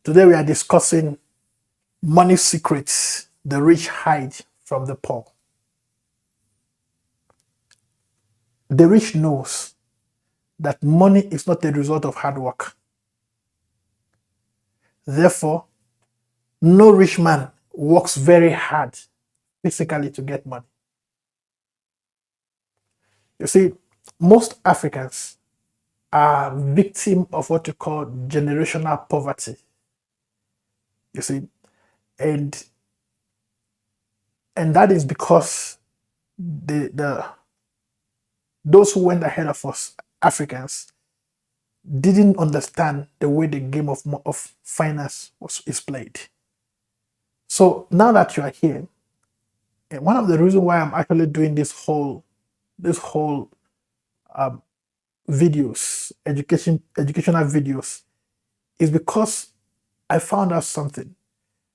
Today we are discussing money secrets the rich hide from the poor. The rich knows that money is not a result of hard work. Therefore, no rich man works very hard physically to get money. You see, most Africans are victim of what you call generational poverty. You see, and that is because the those who went ahead of us, Africans, didn't understand the way the game of finance is played. So now that you are here, and one of the reasons why I'm actually doing this whole videos, educational videos, is because I found out something,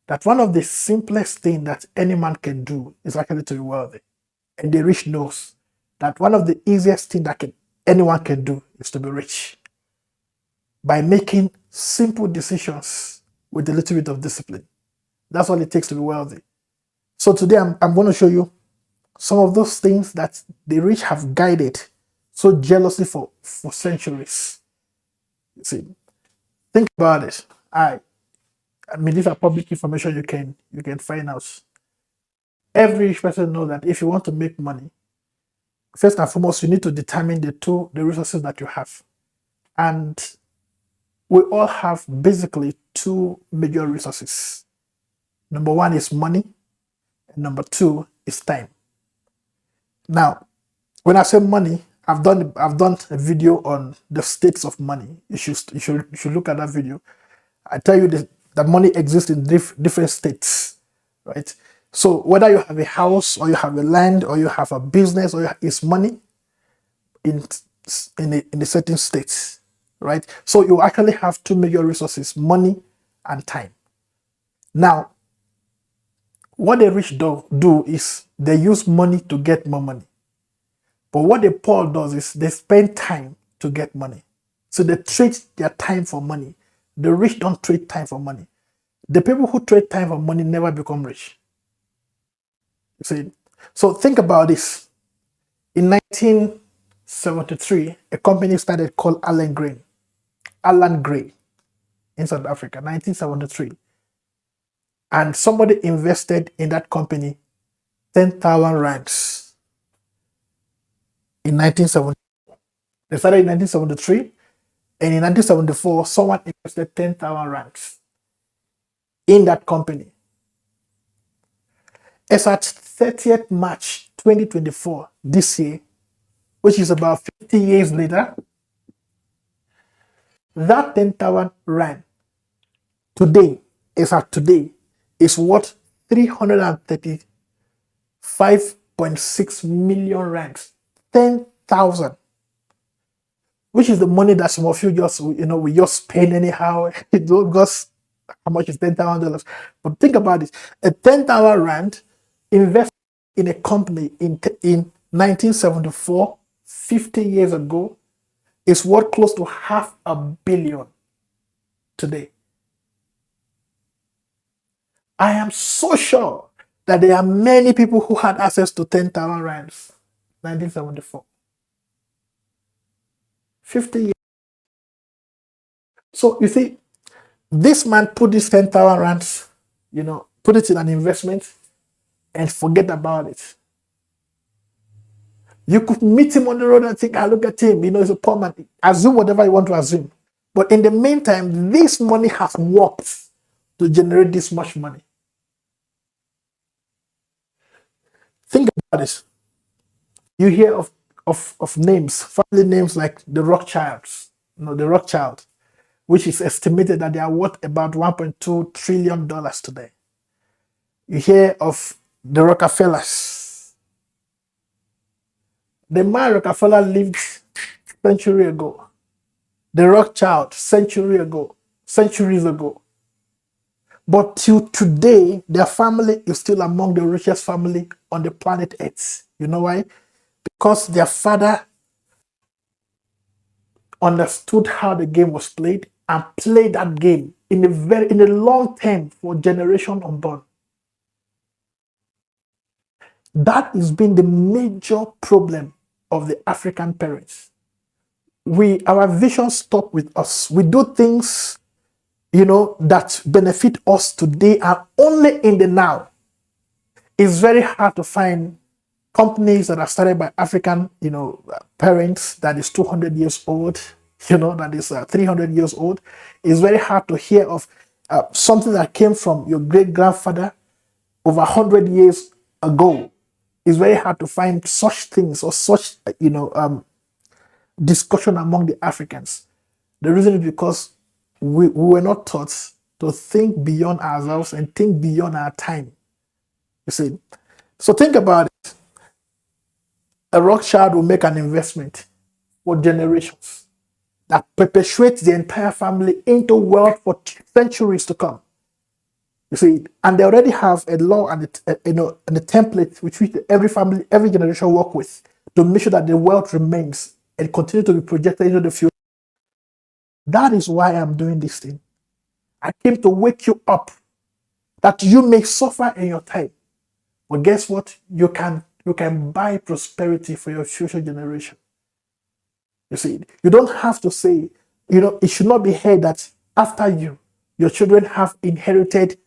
that one of the simplest things that any man can do is actually to be wealthy. And the rich knows that one of the easiest things that anyone can do is to be rich by making simple decisions with a little bit of discipline. That's all it takes to be wealthy. So today I'm going to show you some of those things that the rich have guided so jealously for centuries. You see, think about it. I mean, these are public information you can find out. Every rich person knows that if you want to make money, first and foremost, you need to determine the resources that you have. And we all have basically two major resources. Number one is money, and number two is time. Now, when I say money, I've done a video on the states of money. You should look at that video. I tell you that money exists in different states, right? So whether you have a house or you have a land or you have a business or it's money in the certain states, right? So you actually have two major resources: money and time. Now, what the rich do is they use money to get more money. But what the poor does is they spend time to get money. So they trade their time for money. The rich don't trade time for money. The people who trade time for money never become rich. You see? So think about this. In 1973, a company started called Alan Gray in South Africa, 1973. And somebody invested in that company 10,000 rands in 1970. They started in 1973, and in 1974, someone invested 10,000 rands in that company. As at 30th March 2024, this year, which is about 50 years later, that 10,000 rand today, as at today, is worth 335.6 million rands. 10,000, which is the money that some of you just, we just spend anyhow. Because how much is $10,000? But think about it: a 10,000 rand invested in a company in 1974, 50 years ago, is worth close to $500 million today. I am so sure that there are many people who had access to 10,000 rands 1974. 50 years. So you see, this man put this 10,000 rands, put it in an investment and forget about it. You could meet him on the road and think, look at him, he's a poor man. Assume whatever you want to assume. But in the meantime, this money has worked to generate this much money. Think about this. You hear of names, family names like the Rothschilds, the Rothschild, which is estimated that they are worth about $1.2 trillion today. You hear of the Rockefellers. The man Rockefeller lived centuries ago. The Rothschild, centuries ago. But till today, their family is still among the richest family on the planet Earth. You know why? Because their father understood how the game was played and play that game in a long term for generation unborn. That has been the major problem of the African parents. Our vision stop with us. We do things, that benefit us today and only in the now. It's very hard to find companies that are started by African, parents that is 200 years old, that is 300 years old. It's very hard to hear of something that came from your great grandfather over 100 years ago. It's very hard to find such things or such, discussion among the Africans. The reason is because we were not taught to think beyond ourselves and think beyond our time. You see? So think about it. A Rothschild will make an investment for generations that perpetuates the entire family into wealth for centuries to come. You see, and they already have a law and a template which every family, every generation work with to make sure that the wealth remains and continue to be projected into the future. That is why I'm doing this thing. I came to wake you up that you may suffer in your time. But guess what? You can buy prosperity for your future generation. You see, you don't have to say, it should not be heard that after you, your children have inherited,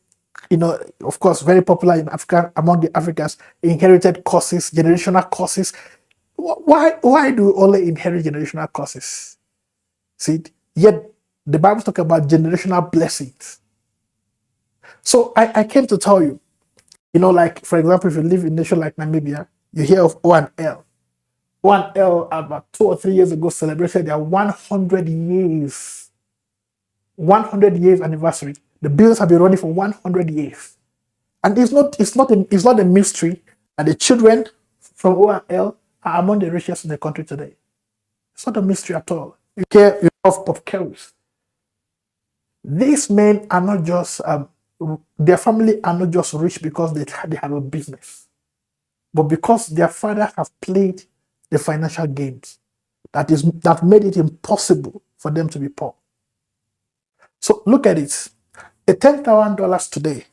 of course, very popular in Africa, among the Africans, inherited curses, generational curses. Why do we only inherit generational curses? See, yet the Bible talks about generational blessings. So I came to tell you, like, for example, if you live in a nation like Namibia, you hear of O&L. O&L, about 2 or 3 years ago, celebrated their 100 years anniversary. The business have been running for 100 years. And it's not a mystery that the children from O&L are among the richest in the country today. It's not a mystery at all. You hear of Kells. These men are not just, their family are not just rich because they have a business, but because their father have played the financial games that made it impossible for them to be poor. So look at it. A $10,000 today,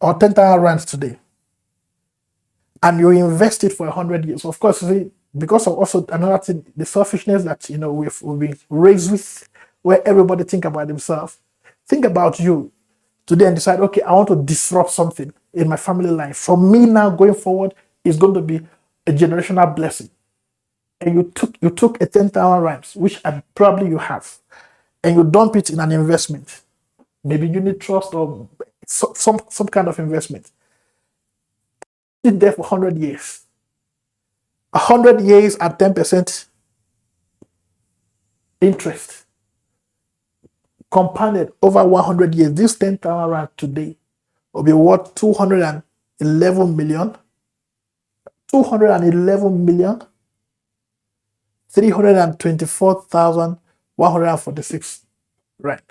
or 10,000 rands today, and you invest it for 100 years. Of course, because of also another thing, the selfishness that we've been raised with, where everybody think about themselves. Think about you today and decide, okay, I want to disrupt something in my family line. From me now going forward, is going to be a generational blessing. And you took a 10,000 rands, which probably you have, and you dump it in an investment. Maybe unit trust or some kind of investment. Sit there for 100 years. 100 years at 10% interest. Compounded over 100 years. This 10,000 rand today will be worth 211 million. 211 million. 324,146 rand.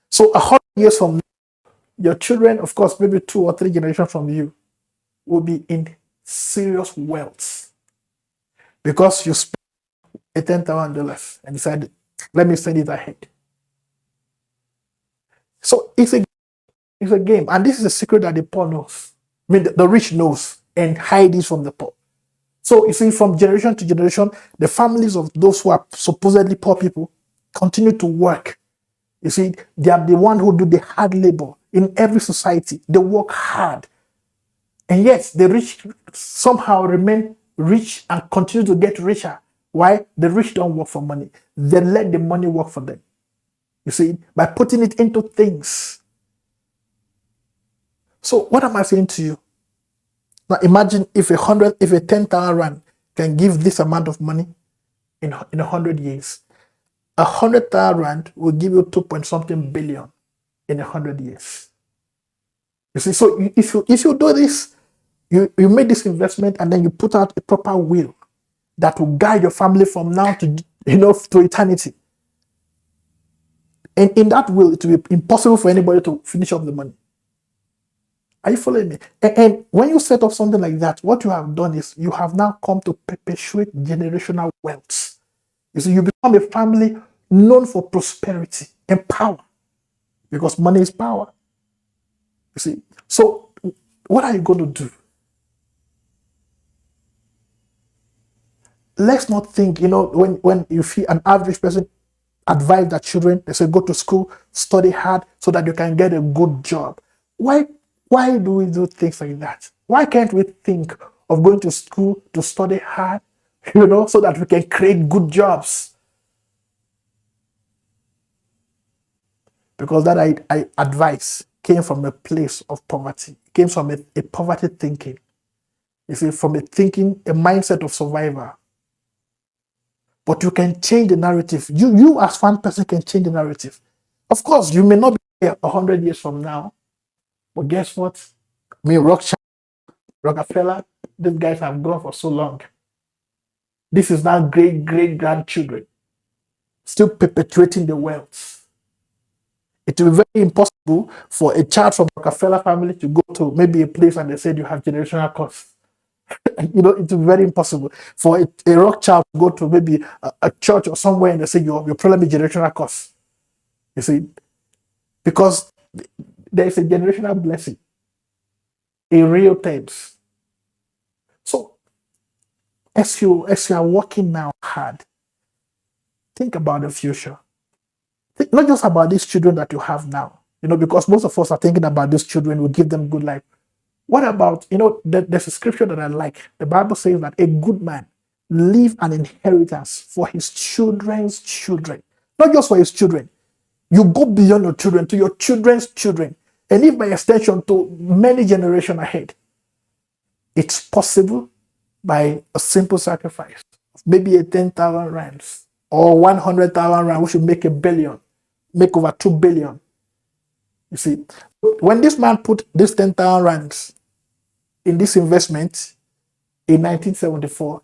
So 100 years from now, your children, of course, maybe 2 or 3 generations from you, will be in serious wealth because you spent $10,000 and decided, let me send it ahead. So it's a game, and this is a secret that the poor knows. I mean, the rich knows and hide this from the poor. So you see, from generation to generation, the families of those who are supposedly poor people continue to work. You see, they are the one who do the hard labor in every society. They work hard. And yet, the rich somehow remain rich and continue to get richer. Why? The rich don't work for money. They let the money work for them. You see, by putting it into things. So what am I saying to you? Now imagine if a 10,000 rand can give this amount of money in 100 years. 100,000 rand will give you 2-point-something billion in 100 years. You see, so if you do this, you make this investment and then you put out a proper will that will guide your family from now to to eternity. And in that will, it will be impossible for anybody to finish up the money. Are you following me? And when you set up something like that, what you have done is you have now come to perpetuate generational wealth. You see, you become a family known for prosperity and power, because money is power. You see, so what are you going to do? Let's not think, when you see an average person advise their children, they say, go to school, study hard so that you can get a good job. Why do we do things like that? Why can't we think of going to school to study hard, so that we can create good jobs? Because that advice came from a place of poverty. It came from a poverty thinking. You see, from a mindset of survivor. But you can change the narrative. You as one person can change the narrative. Of course, you may not be here 100 years from now, but guess what? Rothschild, Rockefeller, these guys have gone for so long. This is now great-grandchildren still perpetuating the wealth. It will be very impossible for a child from Rockefeller family to go to maybe a place and they said you have generational curse. It will be very impossible for a Rothschild to go to maybe a church or somewhere and they say your problem is generational curse. You see, because there is a generational blessing in real terms. So as you are working now hard, think about the future. Think not just about these children that you have now, because most of us are thinking about these children, will give them good life. What about, there's a scripture that I like. The Bible says that a good man leave an inheritance for his children's children. Not just for his children. You go beyond your children to your children's children. And if by extension to many generations ahead. It's possible by a simple sacrifice. Maybe a 10,000 rands or 100,000 rands, which should make $1 billion, make over 2 billion. You see, when this man put this 10,000 rands in this investment in 1974,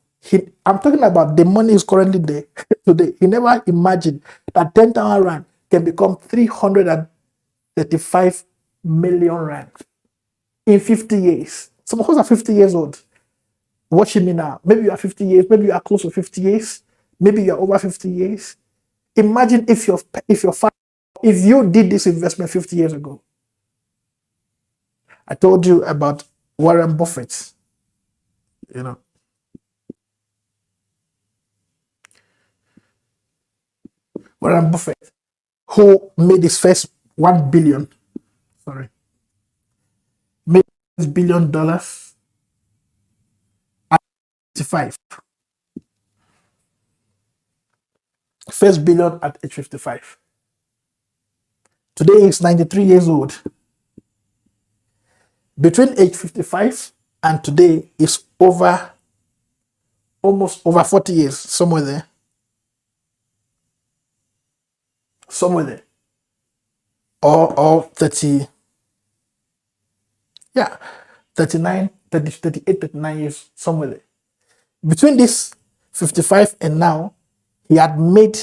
I'm talking about the money is currently there today. He never imagined that 10,000 rand can become 335 million rand in 50 years. Some of us are 50 years old. Watching me now. Maybe you are 50 years, maybe you are close to 50 years, maybe you are over 50 years. Imagine if you did this investment 50 years ago. I told you about Warren Buffett. Warren Buffett, who made his first $1 billion, made $1 billion at 55. First billion at age 55. Today he's 93 years old. Between age 55 and today is almost over 40 years, somewhere there. Or 30, 39, 30, 38, 39 years, somewhere there. Between this 55 and now, he had made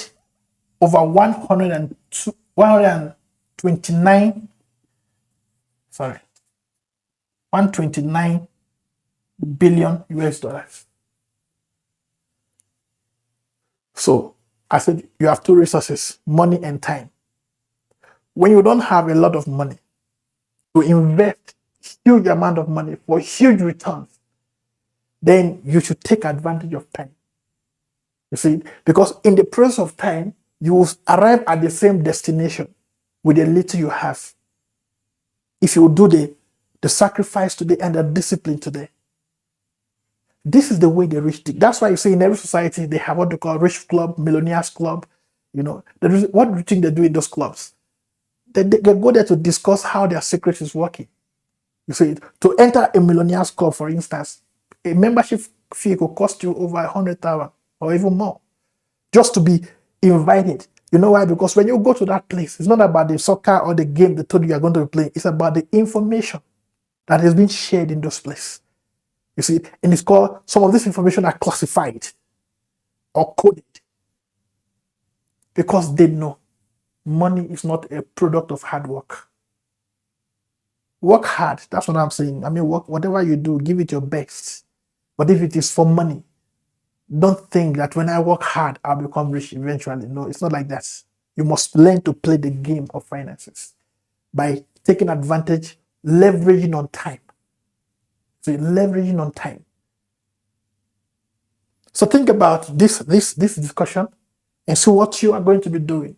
over 129 billion US dollars. So I said, you have two resources, money and time. When you don't have a lot of money to invest huge amount of money for huge returns, then you should take advantage of time. You see, because in the process of time, you will arrive at the same destination with the little you have. If you do the sacrifice today and the discipline today. This is the way the rich think. That's why you see in every society, they have what they call rich club, millionaires club. What do you think they do in those clubs? They go there to discuss how their secret is working. You see, to enter a millionaires club, for instance, a membership fee could cost you over 100,000 or even more just to be invited. You know why? Because when you go to that place, it's not about the soccer or the game they told you are going to be playing. It's about the information that has been shared in those places. You see, and it's called, some of this information are classified or coded because they know money is not a product of hard work. Work hard, that's what I'm saying. I mean, work, whatever you do, give it your best. But if it is for money, Don't think that when I work hard, I'll become rich eventually. No, it's not like that. You must learn to play the game of finances by taking advantage, leveraging on time. So you're leveraging on time. So think about this discussion and see what you are going to be doing.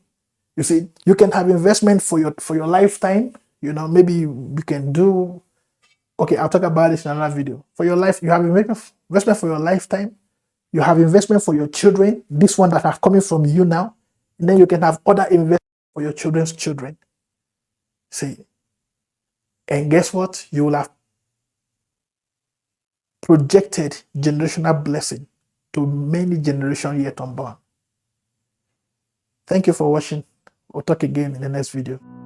You see, you can have investment for your lifetime. You know, maybe you can do. Okay, I'll talk about this in another video. For your life, you have investment for your lifetime. You have investment for your children. This one that are coming from you now, and then you can have other investment for your children's children. See, and guess what? You will have projected generational blessing to many generations yet unborn. Thank you for watching. We'll talk again in the next video.